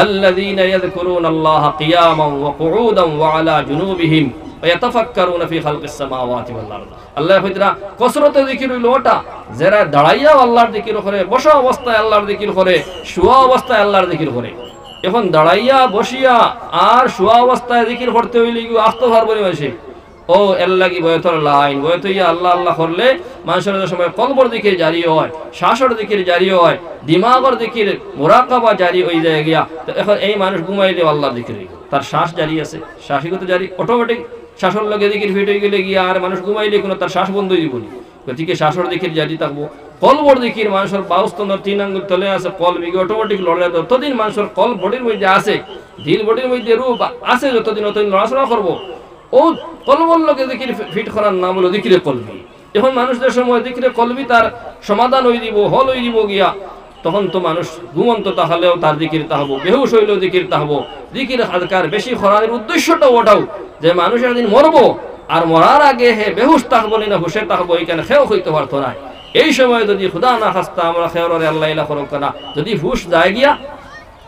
আল্লাযীনা ইয়াযকুরুনাল্লাহা কিয়ামান ওয়া কুউদান ওয়া আলা জুনুবিহিম ওয়া ইয়াতাফাক্কারুনা ফি খালকিস সামাওয়াতি ওয়াল আরদ। আল্লাহ কইরা কসরতে জিকির হইল ওটা যারা দাঁড়াইয়া আল্লাহর জিকির করে, বসা অবস্থায় আল্লাহর জিকির করে, শুয়া অবস্থায় আল্লাহর জিকির করে। এখন দাঁড়াইয়া বসিয়া আর শুয়া অবস্থায় জিকির করতে হইলে কি আস্ত পারবনি মাসে ও এর লাগি বয়তর লাইন বয়তইয়া আল্লাহ আল্লাহ করলে মানুষের সময় কলবর দিকে জারি হয়, শ্বাসের দিকে জারি হয়, দিমাগর দিকে মুরাকাবা জারি হয়ে যায় গিয়া। তো এখন এই মানুষ ঘুমাইলে আল্লাহর দিকে তার শ্বাস জারি আছে, শ্বাসিগত জারি অটোমেটিক শ্বাসের লগে দিকে ফিট হয়ে গেলে গিয়া আর মানুষ ঘুমাইলে কোনো তার শ্বাস বন্ধ হয়ে দিব। গতিকে শ্বাসের দিকে জারি থাকবো। কলবর দিকির মানুষের বাউস্তন্দর 3 আঙ্গুল তলে আছে, কল বিগে অটোমেটিক লড়ে, যতদিন মানুষের কল বডির মধ্যে আছে, দিল বডির মধ্যে রূপ আছে, যতদিন অতদিন লড়াচড়া করবো। ও কলবর লোকে জিকির ফিট করার নাম হলো জিকিরে কলবি। এখন মানুষদের সময় জিকিরে কলবি তার সমাধান হয়ে দিব, হল হয়ে দিব গিয়া, তখন তো মানুষ ঘুমন্ত তাহলেও তার জিকির তাহবো, বেহুশ হইলেও জিকির তাহবো। জিকির আজকার বেশি করার উদ্দেশ্যটা ওটাও যে মানুষ একদিন মরবো, আর মরার আগে হে বেহুশ তাহবো না হুশে তাহবো, এখানে খেয়েও হইতে পারতো না। এই সময় যদি খুদা না খাস্তা আমরা খেয়ারে আল্লাহ ইলা করুক না, যদি হুশ যায় গিয়া,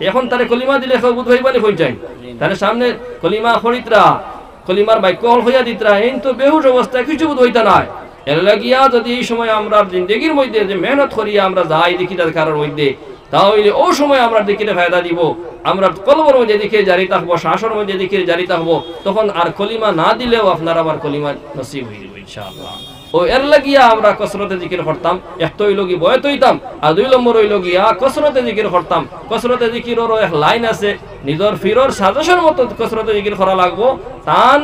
এখন তারে কলিমা দিলে কেউ বুধ হইবানি হয়ে যায়, তার সামনে কলিমা খরিতরা কলিমার বাক্য হল হইয়া দিতরা, এই তো বেহুশ অবস্থায় কিছু বুধ হইতা নাই। এর লাগিয়া যদি এই সময় আমরা জিন্দগির মধ্যে যে মেহনত করিয়া আমরা যাই দিকিটার কারোর মধ্যে, তাহলে ও সময় আমরা দিকিটা ফায়দা দিব। আমরা কলবর মধ্যে দিকে জারি থাকবো, শ্বাসের মধ্যে দিকে জারি থাকবো, তখন আর কলিমা না দিলেও আপনার আবার কলিমা নসিব হয়ে যাবে ইনশাআল্লাহ। ও এর লাগিয়া আমরা কসরতে জিকির করতাম, এক তো হইল কি বয়ত হইতাম, আর 2 নম্বর হইল গিয়া কসরতে জিকির করতাম। কসরতে জিকিরেরও এক লাইন আছে, নিজের ফিরর সাজেশন মতো কসরতে জিকির করা লাগবো, তান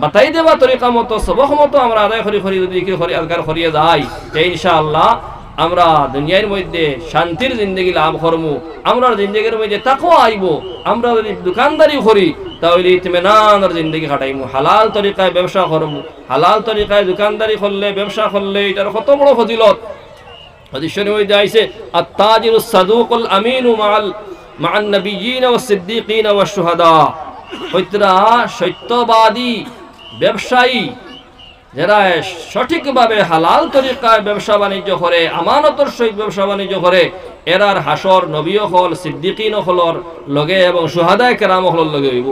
বাতাই দেওয়া তরিকা মতো সবক মতো আমরা আদায় করি করি যদি জিকির করি আজকার করিয়ে যাই, ইনশাআল্লাহ আমরা দুনিয়ার মধ্যে শান্তির জিন্দগি লাভ করবো, আমরা জিন্দগির মধ্যে তাকওয়া আইব। আমরা যদি দোকানদারি করি তাহলে ইতমিনানের জিন্দগি কাটাইমু, হালাল তরিকায় ব্যবসা করবো, হালাল তরিকায় দোকানদারি করলে ব্যবসা করলে এটার কত বড় ফজিলত। হাদিসের মধ্যে আইছে আত-তাজিরুস সাদুকুল আমিনু মা'আন নাবিয়্যিন ওয়াস সিদ্দীকিন ওয়াস শুহাদা। হইতরা সত্যবাদী ব্যবসায়ী যারা সঠিকভাবে হালাল তরিকায় ব্যবসা বাণিজ্য করে, আমানতর সহিত ব্যবসা বাণিজ্য করে, এরার হাসর নবী হল, সিদ্দিকিন হলর লগে এবং শুহাদায়ে কেরাম হলর লগে হইব।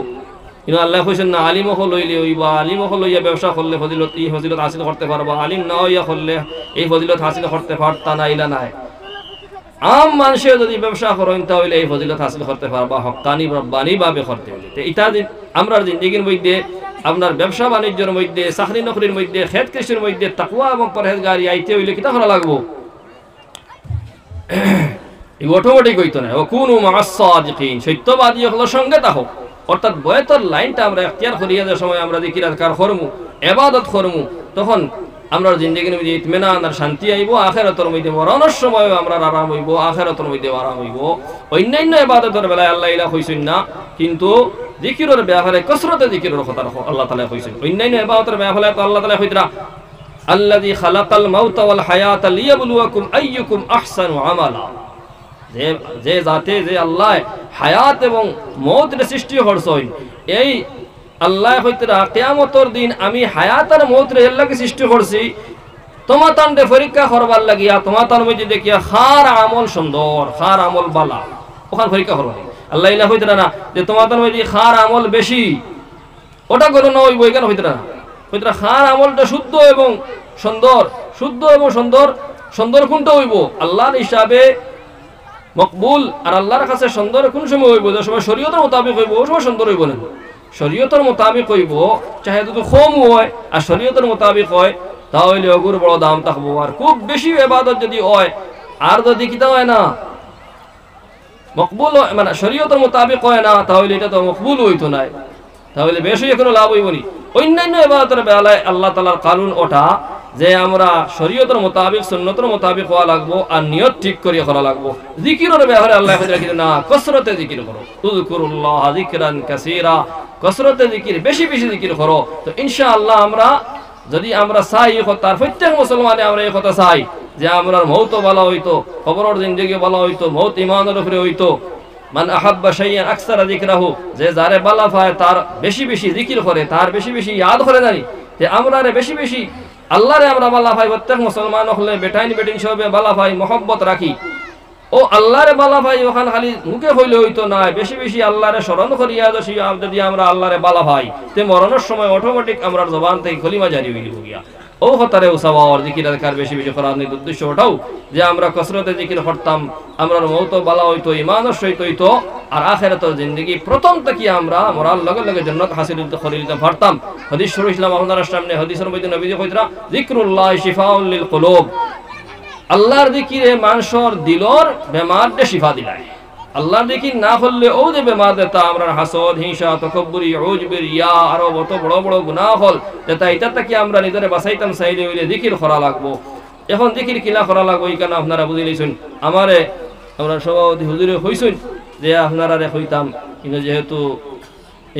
কিন্তু আল্লাহ কইছেন না আলিম হল হইলে হইব, আলিম হল হইয়া ব্যবসা করলে ফজিলত এই ফজিলত হাসিল করতে পারবা, আলিম না হইয়া করলে এই ফজিলত হাসিল করতে পারতা না, ইলা নাই। আম মানুষে যদি ব্যবসা করেন তাহলে এই ফজিলত হাসিল করতে পারবা, হক্কানি রব্বানি ভাবে করতে হইলে। এটা আমরা জিন্দেগির মধ্যে আপনার ব্যবসা বাণিজ্যের মধ্যে, চাকরি নকরির মধ্যে, খেত কৃষির মধ্যে তাকওয়া এবং পরহেজগারি আইতে হইলে কিতা করা লাগবো? অটোমেটিক হইতো না। ওয়াকুনু মা'আস সাদিকিন, সত্যবাদী হলোর সঙ্গে থাকো। অর্থাৎ বয়তর লাইনটা আমরা ইখতিয়ার করিয়া যে সময় আমরা জিকির আজকার করমু, ইবাদত করমু, তখন আমরা জিন্দেগির মধ্যে ইতমিনান আর শান্তি আইব, আখিরাতের মধ্যে মরণের সময় আমরা আরাম হইব, আখিরাতের মধ্যে আরাম হইব। অন্যান্য ইবাদতের বেলায় আল্লাহ ইলা কইছেন না, কিন্তু জিকিরের ব্যাপারে কসরতে জিকিরের কথা আল্লাহ তাআলা কইছেন। অন্যান্য ইবাদতের ব্যাপারে তো আল্লাহ তাআলা কইতরা আল্লাযী খালাকাল মাউতা ওয়াল হায়াতা লিয়াবলুয়াকুম আইয়ুকুম আহসানু আমালা। যে জাতে যে আল্লাহ হায়াত এবং মওতের সৃষ্টি করছেন, এই আল্লাহ কইতরা কিয়ামতের দিন আমি হায়াত আর মওতের এর লাগি সৃষ্টি করছি তোমাতানরে পরীক্ষা করবার লাগিয়া, তোমাতার মধ্যে দেখিয়া খার আমল সুন্দর, খার আমল বালা, ওখান পরীক্ষা করবা। আল্লাহ ইলা হইতরা না যে তোমাদের মধ্যে খার আমল বেশি, ওটা করো না, ওই বই কেন হইতরা না, হইতরা খার আমলটা শুদ্ধ এবং সুন্দর, শুদ্ধ এবং সুন্দর, সুন্দর কোনটা হইব আল্লাহর হিসাবে মকবুল, আর আল্লাহর কাছে সুন্দর কোন সময় হইব? যে সময় শরীয়তের মোতাবেক হইব ওই সময় সুন্দর হইব না। শরীয়তের মোতাবেক হইব, চাহে যদি কম হয় আর শরীয়তের মোতাবেক হয় তাহলে ওগুর বড় দাম থাকবো। আর খুব বেশি ইবাদত যদি হয় আর যদি কিতা হয় না মকবুল, মানে শরীয়তের মোতাবেক হয় না, তাহলে এটা তো মকবুল হইতো না, তাহলে বেশি কোনো লাভ হইব নি। অন্যান্য ইবাদতের বেলায় আল্লাহ তাআলার কানুন ওটা যে আমরা শরীয়তের মোতাবেক সুন্নতের মোতাবেক হওয়া লাগবো আর নিয়ত ঠিক করে করা লাগবো। জিকিরের ব্যাপারে আল্লাহ বলেছেন না কসরতে জিকির করো, উযকুরুল্লাহ যিকরান কাসীরা, কসরতে জিকির, বেশি বেশি জিকির করো। তো ইনশাআল্লাহ আমরা যদি আমরা চাই তার প্রত্যেক মুসলমানে আমরা এই কথা চাই যে আমরা মৌত ভালো হইতো, কবরের জিন্দেগি ভালো হইতো, মৌত ইমানের উপরে হইতো। মান আহাব্বা শাইয়ান আকসারা যিকরাহু, যে যারে বালা পায় তার বেশি বেশি জিকির করে, তার বেশি বেশি ইয়াদ করে জানি যে আমরা বেশি বেশি আল্লাহরে আমরা বালা পাই। প্রত্যেক মুসলমান হলে বেটাইন বেটিন সবে বালা পাই, মহব্বত রাখি ও আল্লাহরে বালা পাই। ওখানে খালি মুখে হইলে হইতো না, বেশি বেশি আল্লাহরে স্মরণ করিয়া যদি আমরা আল্লাহরে বালা পাই তে মরণের সময় অটোমেটিক আমরা জবান থেকে কলিমা জারি হইল গিয়া। ও হতারে উসাওয়ার জিকির আজকার বেশি বেশি করার উদ্দেশ্য ওটাও যে আমরা কসরতে জিকির করতাম, আমরা মৌত বালা হইতো, ইমানের সহিত হইতো, আর আখিরাতের জিন্দেগি প্রথম থেকে আমরা মরার লগে লগে জান্নাত হাসিল করে নিতে পারতাম। হাদিস শুরু ইসলাম আপনার সামনে হাদিসের মধ্যে নবীজি কইতরা যিকরুল্লাহ শিফাউল লিল কুলুব, আল্লাহর জিকিরে মানুষের দিলর বেমার দে শিফা দিলায়। আল্লাহর জিকির না করলে ও যে বেমার দেতা আমরা হাসদ, হিংসা, তাকাব্বুরি, উজব, রিয়া আর কত বড় বড় গুনাহ হল দেতা, এটা থেকে আমরা নিজেরে বাঁচাইতাম চাইলে হইলে জিকির করা লাগবো। এখন জিকির কিনা করা লাগবো এই কারণে আপনারা বুঝে লইছেন। আমারে আমরা সভাপতি হুজুরে হইছেন যে আপনারা হইতাম, কিন্তু যেহেতু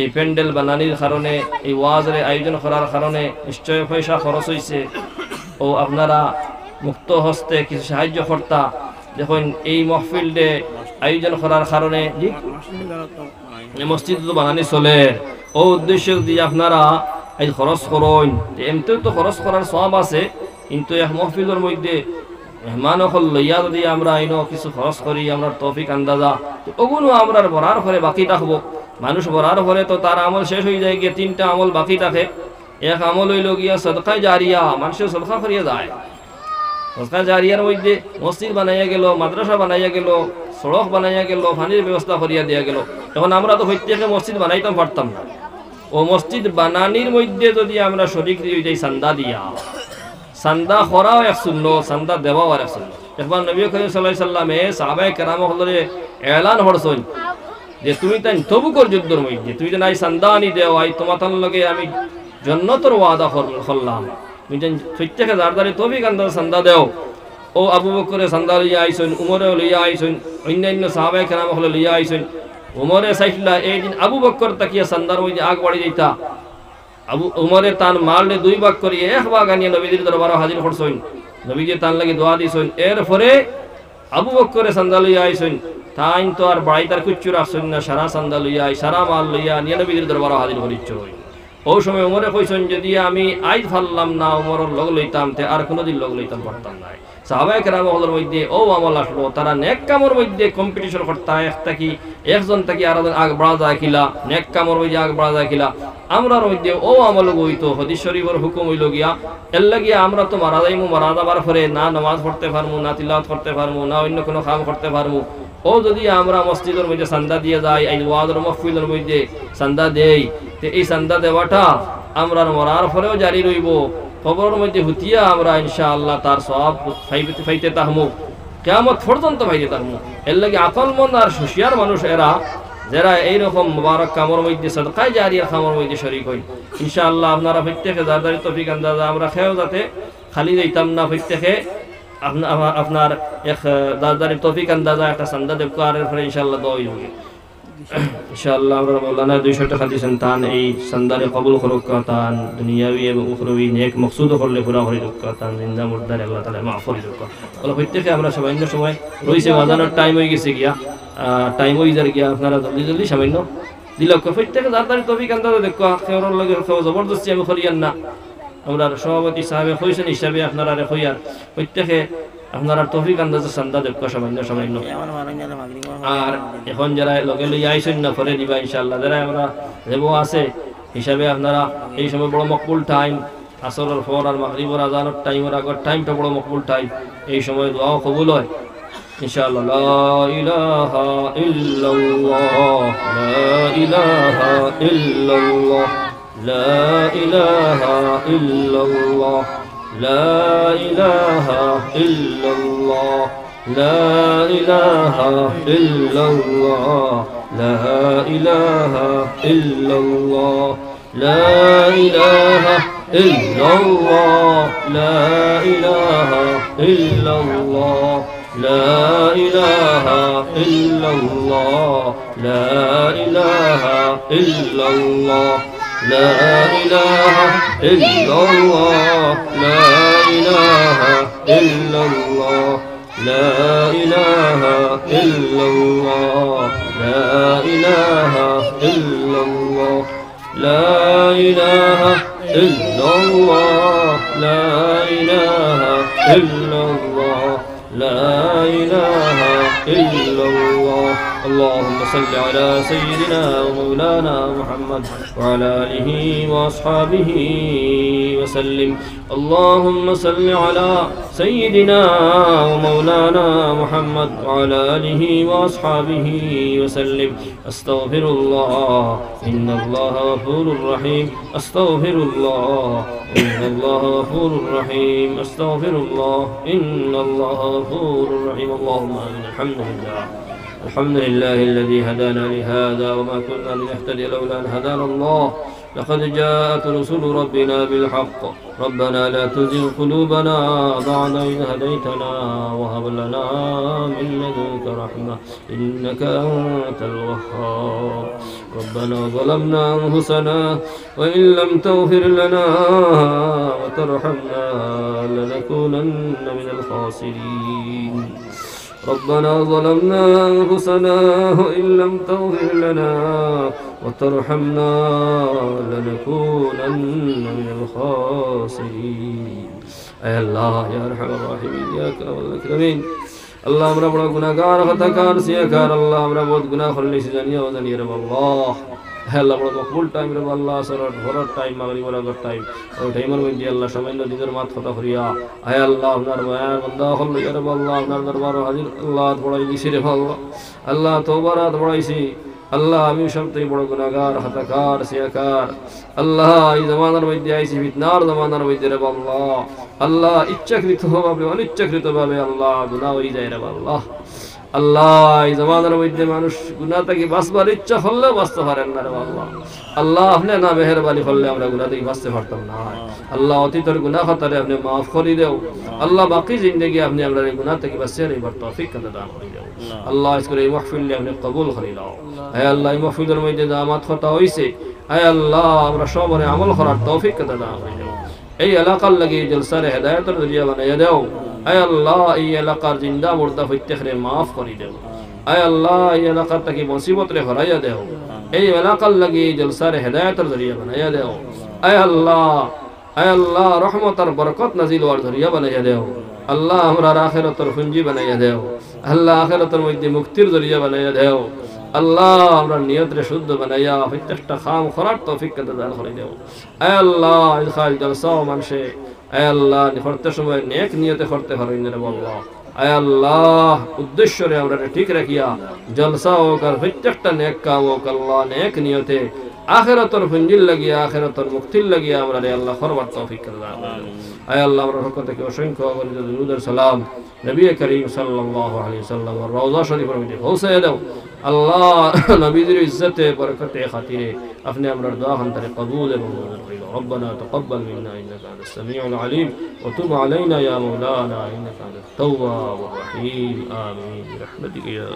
এই প্যান্ডেল বানানির কারণে এই ওয়াজের আয়োজন করার কারণে নিশ্চয় পয়সা খরচ হয়েছে ও আপনারা মুক্ত হস্তে কিছু সাহায্য কর্তা দেখুন এই মহফিলডে আয়োজন করার কারণে মসজিদ তো বানানি চলে ও উদ্দেশ্য দিয়ে আপনারা এই খরচ করুন। এমনিতেও তো খরচ করার সওয়াব আছে, কিন্তু এক মহফিলের মধ্যে মেহমান হল লইয়া যদি আমরা আইনো কিছু খরচ করি আমরা তৌফিক আন্দাজা ওগুলো আমরা বরার করে বাকি থাকবো। মানুষ বরার করে তো তার আমল শেষ হয়ে যায় গিয়ে, তিনটা আমল বাকি থাকে। এক আমল হইল গিয়া সদকায়ে জারিয়া, মানুষের সদকা করিয়া যায়। সদকা জারিয়ার মধ্যে মসজিদ বানাইয়া গেল, মাদ্রাসা বানাইয়া গেল, সড়ক বানাইয়া গেল, পানির ব্যবস্থা করিয়া দিয়া গেল। এখন আমরা তো প্রত্যেকে মসজিদ বানাইতাম পারতাম না, ও মসজিদ বানানির মধ্যে যদি আমরা শরীক দিয়ে যাই চান্দা দিয়া, চান্দা করাও এক শূন্য, চান্দা দেওয়াও আর এক শূন্য। একবার নবী করিম সাল্লাল্লাহু আলাইহি সাল্লামে সাহাবায়ে কেরাম হলরে এলান করছেন যে তুমি তাই তবুকর যুদ্ধের মধ্যে তুই যে নাই চান্দা আনি দেও, আই তোমার লগে আমি জান্নাতের ওয়াদা করলাম, তুমি যেন প্রত্যেকে দাঁড়দারি তৌফিক আন্দাজ চান্দা দেও। ও আবু বকরে চান্দা লইয়া আইছেন, উমরেও লইয়া আইছেন, অন্যান্য সাহাবায়ে কেরাম হলে লইয়া আইছেন। উমরে চাইছিলা এই দিন আবু বকর তাকিয়া চান্দার মধ্যে আগ বাড়ি যাইতা, আবু উমরে তান মারলে দুই ভাগ করি এক ভাগ আনিয়ে নবীজির দরবারে হাজির করছেন, নবীজি তান লাগি দোয়া দিছেন। এরপরে আবু বকরে চান্দা লইয়া আইছেন, তাই তো আর বাড়ি তার কুচ্চু রাখছেন না, সারা চান্দা লইয়া সারা মাল লইয়া নিয়ে নবীজির দরবারে হাজির করিচ্ছ। ও সময় উমরে কইছেন যদি আমি আইজ ফারলাম না উমরের লগ লইতাম তে আর কোনোদিন লগ লইতাম পারতাম না। সাহাবায়ে কেরাম হলের মধ্যে ও আমল আসলো, তারা নেক কামের মধ্যে কম্পিটিশন করতা, একটা কি একজন থেকে আরেকজন আগ বাড়া যায় কিলা, নেক কামের মধ্যে আগ বাড়া যায় কিলা। আমরার মধ্যে ও আমল হইতো, হাদিস শরীফের হুকুম হইল গিয়া এর লাগিয়া আমরা তো মারা যাইমু, মারা যাবার পরে না নামাজ পড়তে পারমু, না তিলাওয়াত করতে পারমু, না অন্য কোনো কাম করতে পারমু। ও যদি আমরা মসজিদের মধ্যে চান্দা দিয়ে যাই, এই ওয়াজের মাহফিলের মধ্যে চান্দা দেই, তে এই চান্দা দেওয়াটা আমরা মরার পরেও জারি রইব, কবরের মধ্যে হুতিয়া আমরা ইনশাআল্লাহ তার সওয়াব পাইতে তাহমু, কিয়ামত পর্যন্ত পাইতে তাহমু। এর লাগে আকলমন্দ আর হুঁশিয়ার মানুষ এরা যারা এইরকম মুবারক কামের মধ্যে সদকায়ে জারিয়ার কামের মধ্যে শরীক হই, ইনশাআল্লাহ আপনারা প্রত্যেকে দারদারি তৌফিক আন্দাজা আমরা খেয়েও যাতে খালি যাইতাম না, প্রত্যেকে আপনার এক দারদারি তৌফিক আন্দাজা একটা চান্দা দেব করার পরে ইনশাআল্লাহ দোয়া হইবে। ইনশাআল্লাহ আমরা মাওলানা 200 টাকা দিয়েছেন, তান এই চান্দারে কবুল করুক, তান দুনিয়াবি এবং উখরবি নেক মকসুদ করলে পুরা করে দেব, তান জিন্দা মুর্দারে আল্লাহ তাআলা মাফ করে দেব। বলে প্রত্যেকে আমরা সবাই অন্য সময় রইছে, আজানের টাইম হয়ে গেছে গিয়া, টাইম হয়ে যার গিয়া আপনারা জলদি জলদি সামান্য দিলক প্রত্যেকে দারদারি তৌফিক আন্দাজা দেখো, কেউর লগে কেউ জবরদস্তি আমি করিয়ান না। আমরা সভাপতি সাহেব হইছেন হিসাবে আপনারা হইয়ার প্রত্যেকে আপনারা তৌফিক আন্দাজে চান্দা দেব সামান্য সামান্য। আর এখন যারা লগে লইয়া আইছেন না পরে দিবা ইনশাআল্লাহ, যারা আমরা দেব আছে হিসাবে আপনারা এই সময় বড় মকবুল টাইম, আসরের পর আর মাগরিবের আজানের টাইমের আগর টাইমটা বড় মকবুল টাইম, এই সময় দোয়া কবুল হয় ইনশাআল্লাহ। লা ইলাহা ইল্লাল্লাহ, লা ইলাহা ইল্লাল্লাহ, লা ইলাহা ইল্লাল্লাহ, লা ইলাহা ইল্লাল্লাহ, লা ইলাহা ইল্লাল্লাহ, লা ইলাহা ইল্লাল্লাহ, لا إله إلا الله لا إله إلا الله لا إله إلا الله لا إله إلا الله لا إله إلا الله لا إله إلا الله لا إله إلا الله لا إله إلا الله لا إله إلا الله لا إله إلا الله لا إله إلا الله اللهم صل على سيدنا ومولانا محمد وعلى آله وأصحابه وسلم اللهم صل على سيدنا ومولانا محمد وعلى آله وأصحابه وسلم أستغفر الله إن الله غفور رحيم أستغفر الله إن الله غفور رحيم أستغفر الله إن الله غفور رحيم اللهم آمين الحمد لله الذي هدانا لهذا وما كنا لنهتدي لولا أن هدانا الله لقد جاءت رسل ربنا بالحق ربنا لا تزغ قلوبنا بعد إذ هديتنا وهب لنا من لدنك رحمة إنك أنت الوهاب ربنا ظلمنا أنفسنا وإن لم تغفر لنا وترحمنا لنكونن من الخاسرين ربنا ظلمنا أنفسنا وإن لم تغفر لنا وترحمنا لنكونن من الخاسرين أي الله يا أرحم الراحمين يا أكرم الأكرمين الله আমরা বড় গুনাহগার হতাকার সিয়াকার আল্লাহ আমরা বহুত গুনাহ করলেছি জানিয়া ও জানিয়ে রে আল্লাহ হ্যাঁ আল্লাহ বড় মকবুল টাইম রে আল্লাহ সরাট ভরার টাইম মাগরিব ওয়ালার টাইম ওই টাইমের মধ্যে আল্লাহ সামান্য দিনের মাথ কথা করিয়া আয় আল্লাহ আপনার মায়ার বান্দা হল ইয়া রে আল্লাহ আপনার দরবারে হাজির আল্লাহ বড়াই দিছি রে আল্লাহ আল্লাহ তওবারাত বড়াইছি আল্লাহ আমি সবথেকে বড় গুনাহগার হতাকার সিয়াকার আল্লাহ এই জামানার মধ্যে আইছি ফিতনার জামানার মধ্যে রে আল্লাহ আল্লাহ ইচ্ছাকৃতভাবে অনিচ্ছাকৃতভাবে আল্লাহ গুনাহ হয়ে যায় রে আল্লাহ আল্লাহ এই জামানার মধ্যে মানুষ গুনাহ থেকে বাঁচবার ইচ্ছা করলেও বাঁচতে পারেন না রে আল্লাহ আল্লাহ আপনি না মেহেরবানি করলে আমরা গুনাহ থেকে বাঁচতে পারতাম না আল্লাহ অতীতের গুনাহ খাতারে আপনি মাফ করে দেও আল্লাহ বাকি জিন্দেগি আপনি আমরা এই গুনাহ থেকে বাঁচিয়ে নেবার তৌফিক দান করে দাও আল্লাহ আজকের এই মাহফিল আপনি কবুল করে নাও হে আল্লাহ এই মাহফিলের মধ্যে জামাত কথা হইছে হে আল্লাহ আমরা সবারে আমল করার তৌফিক দান করে দাও এই এলাকার লাগি জলসার হেদায়েতের জরিয়া বানাইয়া দাও আয় আল্লাহ এই এলাকার জিন্দা মুর্দা প্রত্যেকরে মাফ করে দেও আয় আল্লাহ এই এলাকার থেকে মুসিবত রে হরাইয়া দেও এই এলাকার লাগি জলসার হেদায়েতের জরিয়া বানাইয়া দেও আয় আল্লাহ রহমত আর বরকত নাজিল হওয়ার জরিয়া বানাইয়া দেও আল্লাহ আমরা আখিরাতের পুঞ্জি বানাইয়া দেও আল্লাহ আখিরাতের মধ্যে মুক্তির জরিয়া বানাইয়া দেও আল্লাহ আমরা নিয়ত রে শুদ্ধ বানাইয়া প্রত্যেকটা খাম করার তৌফিক দান করে দেও আয় আল্লাহ ইলখাল জলসা মানুষে আয় আল্লাহ করতে সময় নেক নিয়তে করতে পারেন রে আল্লাহ আয় আল্লাহ উদ্দেশ্য রে আমরা ঠিক রাখিয়া জলসা হোক আর প্রত্যেকটা নেক কাম হোক আল্লাহ নেক নিয়তে আখিরাতের পুঞ্জির লাগিয়া আখিরাতের মুক্তির লাগিয়া আমরা রে আল্লাহ করবার তৌফিক দান করে দেও আয় আল্লাহ আমরা পক্ষ থেকে অসংখ্য দুরূদ আর সালাম নবী করিম সাল্লাল্লাহু আলাইহি ওয়াসাল্লাম রওজা শরীফের মধ্যে পৌঁছে দাও আল্লাহ নবীর ইজ্জতে বরকতে খাতিরে আপনি আমরার দোয়া খানতারে কবুল এবং মঞ্জুর করিল ربنا تقبل منا انك انت السميع العليم وتب علينا يا مولانا انك انت التواب الرحيم آمين برحمتك يا